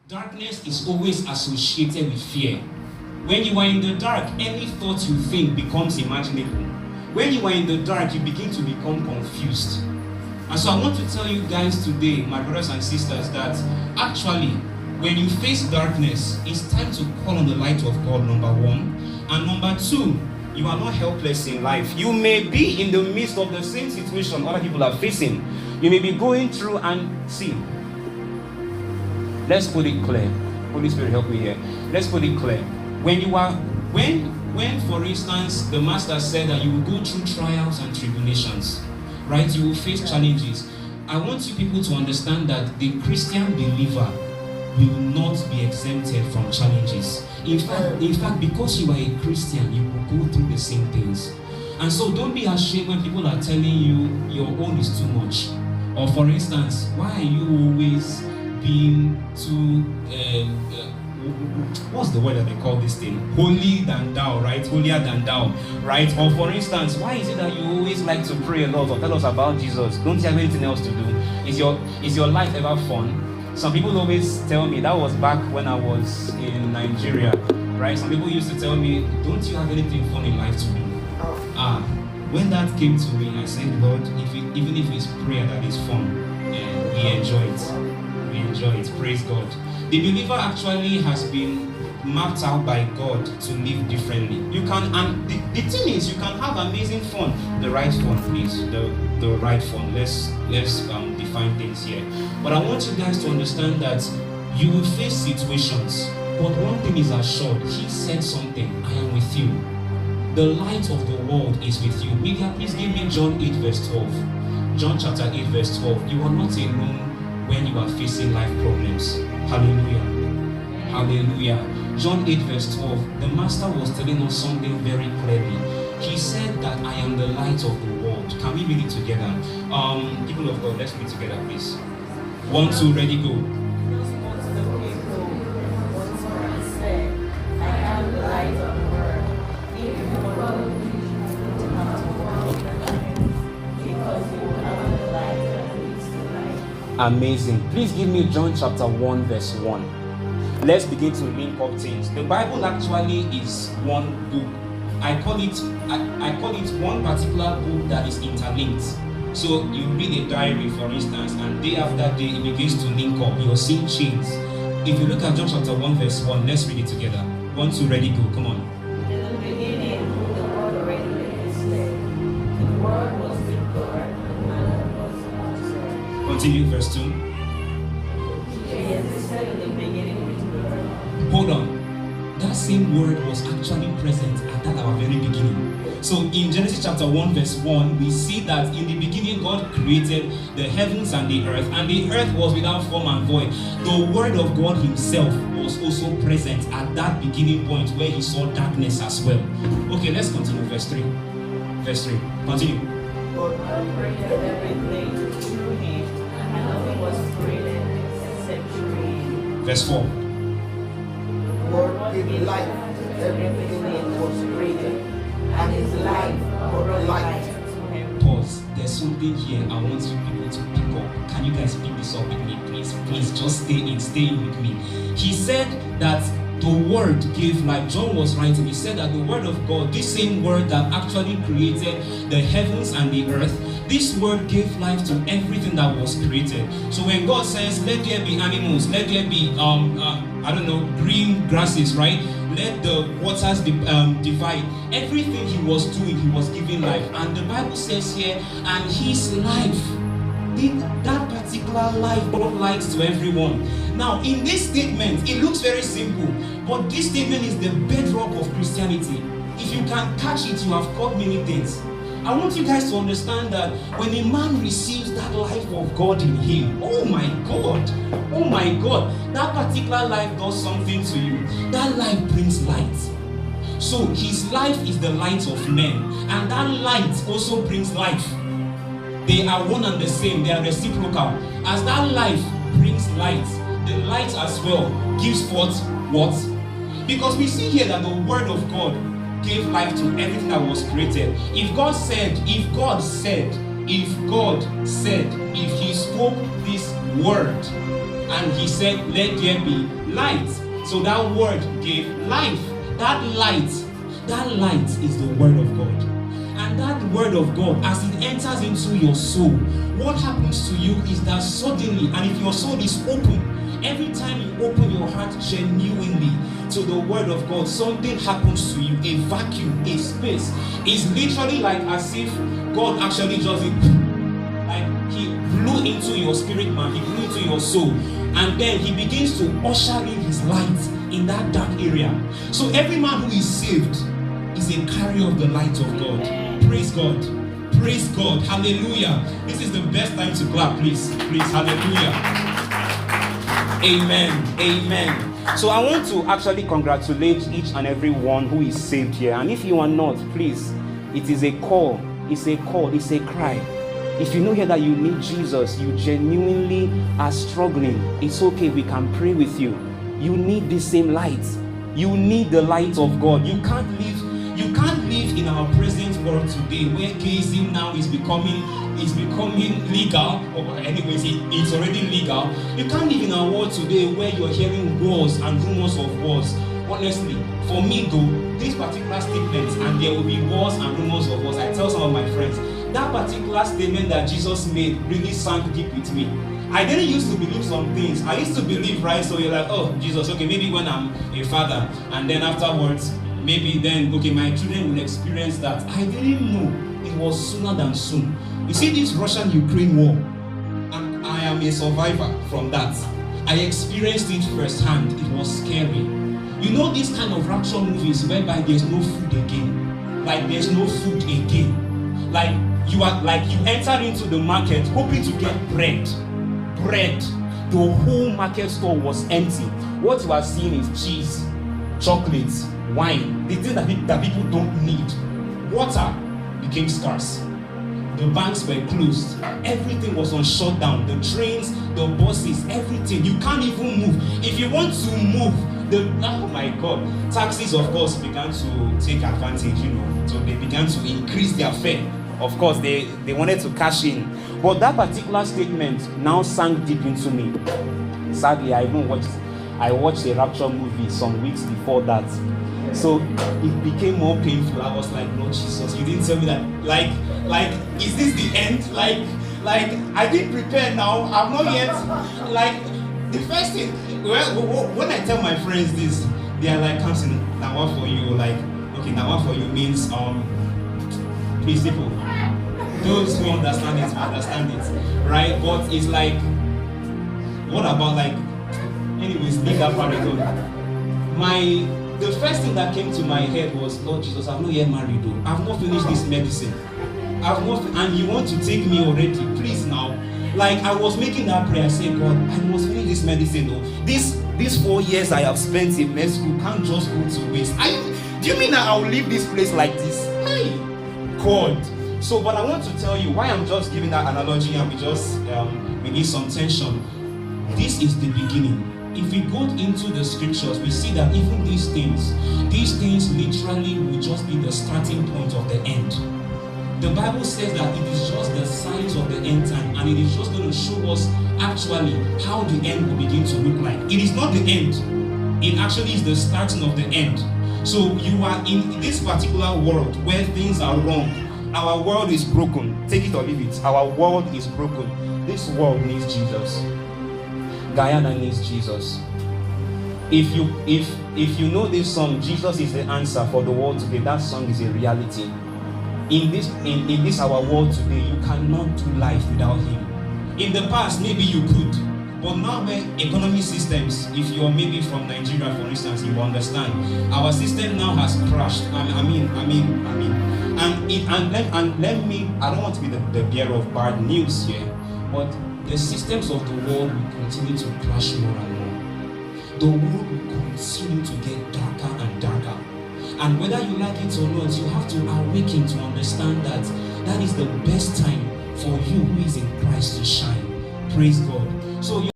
Darkness is always associated with fear. When you are in the dark, any thought you think becomes imaginable. When you are in the dark, you begin to become confused. And so I want to tell you guys today, my brothers and sisters, that actually, when you face darkness, it's time to call on the light of God, number one. And number two, you are not helpless in life. You may be in the midst of the same situation other people are facing. You may be going through and see. Let's put it clear. Holy Spirit, help me here. Let's put it clear. When for instance, the Master said that you will go through trials and tribulations, right? You will face challenges. I want you people to understand that the Christian believer will not be exempted from challenges. In fact, because you are a Christian, you will go through the same things. And so don't be ashamed when people are telling you your own is too much. Or for instance, why are you always being too what's the word that they call this thing? Holy than thou, right? Holier than thou, right? Or for instance, why is it that you always like to pray a lot or tell us about Jesus? Don't you have anything else to do? Is your life ever fun? Some people always tell me, that was back when I was in Nigeria, right? Some people used to tell me, don't you have anything fun in life to do? When that came to me, I said, Lord, even if it's prayer that is fun, we enjoy it. We enjoy it. Praise God. The believer actually has been mapped out by God to live differently. You can, and the thing is, you can have amazing fun. The right fun, please. The right fun. Let's define things here. But I want you guys to understand that you will face situations, but one thing is assured. He said something. I am with you. The light of the world is with you. Media, please give me John 8 verse 12. John chapter 8 verse 12. You are not alone when you are facing life problems. Hallelujah. Hallelujah. John 8 verse 12. The Master was telling us something very clearly. He said that I am the light of the world. Can we read it together? People of God, let's read it together, please. 1, 2, ready, go. Amazing. Please give me John chapter 1 verse 1. Let's begin to link up things. The Bible actually is one book. I call it one particular book that is interlinked. So you read a diary, for instance, and day after day it begins to link up. You're seeing chains. If you look at John chapter 1 verse 1, let's read it together. 1, 2, ready, go. Come on. In the beginning, the Word already existed. The Word was with God, and was God. Continue, verse 2. He existed in the beginning with God. Hold on. That same word was actually present at our very beginning. So in Genesis chapter 1 verse 1, we see that in the beginning God created the heavens and the earth was without form and void. The word of God himself was also present at that beginning point where he saw darkness as well. Okay, let's continue. Verse 3. Verse 3. Continue. God created everything through him, and nothing was created except through him. Verse 4. God gave life to everything that was created, and his life brought light. Pause. There's something here I want you people to pick up. Can you guys pick this up with me, please? Please just stay in with me. He said that the word gave life. John was writing. He said that the word of God, this same word that actually created the heavens and the earth, this word gave life to everything that was created. So when God says, let there be animals, let there be green grasses, right? Let the waters divide. Everything he was doing, he was giving life. And the Bible says here, and his life, that particular life brought light to everyone. Now, in this statement, it looks very simple, but this statement is the bedrock of Christianity. If you can catch it, you have caught many things. I want you guys to understand that when a man receives that life of God in him, oh my God, that particular life does something to you. That life brings light. So his life is the light of men, and that light also brings life. They are one and the same, they are reciprocal. As that life brings light, the light as well gives forth what? Because we see here that the word of God gave life to everything that was created. If God said, if he spoke this word and he said, let there be light. So that word gave life. That light is the word of God. And that word of God, as it enters into your soul, what happens to you is that suddenly, and if your soul is open, every time you open your heart genuinely to the word of God, something happens to you. A vacuum, a space. It's literally like as if God actually just like he blew into your spirit man, he blew into your soul, and then he begins to usher in his light in that dark area. So every man who is saved is a carrier of the light of God. Praise God. Praise God. Hallelujah. This is the best time to clap, please. Please, hallelujah. Amen. Amen. So I want to actually congratulate each and every one who is saved here. And if you are not, please, it is a call. It's a call. It's a cry. If you know here that you need Jesus, you genuinely are struggling, it's okay. We can pray with you. You need the same light. You need the light of God. You can't live in our present world today where gazing now is becoming legal, or anyways, it's already legal. You can't live in our world today where you're hearing wars and rumors of wars. Honestly, for me though, these particular statements, and there will be wars and rumors of wars, I tell some of my friends, that particular statement that Jesus made really sank deep with me. I didn't used to believe some things. I used to believe, right? So you're like, oh, Jesus, okay, maybe when I'm a father, and then afterwards, maybe then, okay, my children will experience that. I didn't know it was sooner than soon. You see this Russian-Ukraine war, and I am a survivor from that. I experienced it firsthand. It was scary. You know these kind of rapture movies whereby there's no food again. Like there's no food again. Like you enter into the market hoping to get bread. The whole market store was empty. What you are seeing is cheese, chocolates, wine, the things that people don't need. Water became scarce. The banks were closed. Everything was on shutdown. The trains, the buses, everything. You can't even move. If you want to move, oh my God, taxis of course began to take advantage, so they began to increase their fare. Of course, they wanted to cash in. But that particular statement now sank deep into me. Sadly, I watched a rapture movie some weeks before that. So it became more painful. I was like, Lord Jesus, you didn't tell me that. Like, is this the end? Like I didn't prepare now. I'm not yet. Like, the first thing, when I tell my friends this, they are like, Kamsin, now what for you? Like, okay, now what for you means, please people, those who understand it, right? But it's like, what about like, anyways, leave that part alone. The first thing that came to my head was, Lord Jesus, I'm not yet married though. I've not finished this medicine. And you want to take me already, please now. Like I was making that prayer, I said, God, I must finish this medicine though. These 4 years I have spent in med school can't just go to waste. Do you mean that I'll leave this place like this? Hey, God. So, but I want to tell you why I'm just giving that analogy, and we need some tension. This is the beginning. If we go into the scriptures, we see that even these things literally will just be the starting point of the end. The Bible says that it is just the signs of the end time, and it is just going to show us actually how the end will begin to look like. It is not the end. It actually is the starting of the end. So you are in this particular world where things are wrong. Our world is broken. Take it or leave it. Our world is broken. This world needs Jesus. Guyana needs Jesus. If you know this song, Jesus is the answer for the world today, that song is a reality. In this our world today, you cannot do life without him. In the past, maybe you could, but now where economic systems, if you're maybe from Nigeria, for instance, you understand, our system now has crashed. I mean, let me, I don't want to be the bearer of bad news here, but the systems of the world will continue to crash more and more. The world will continue to get darker and darker. And whether you like it or not, you have to awaken to understand that that is the best time for you who is in Christ to shine. Praise God. So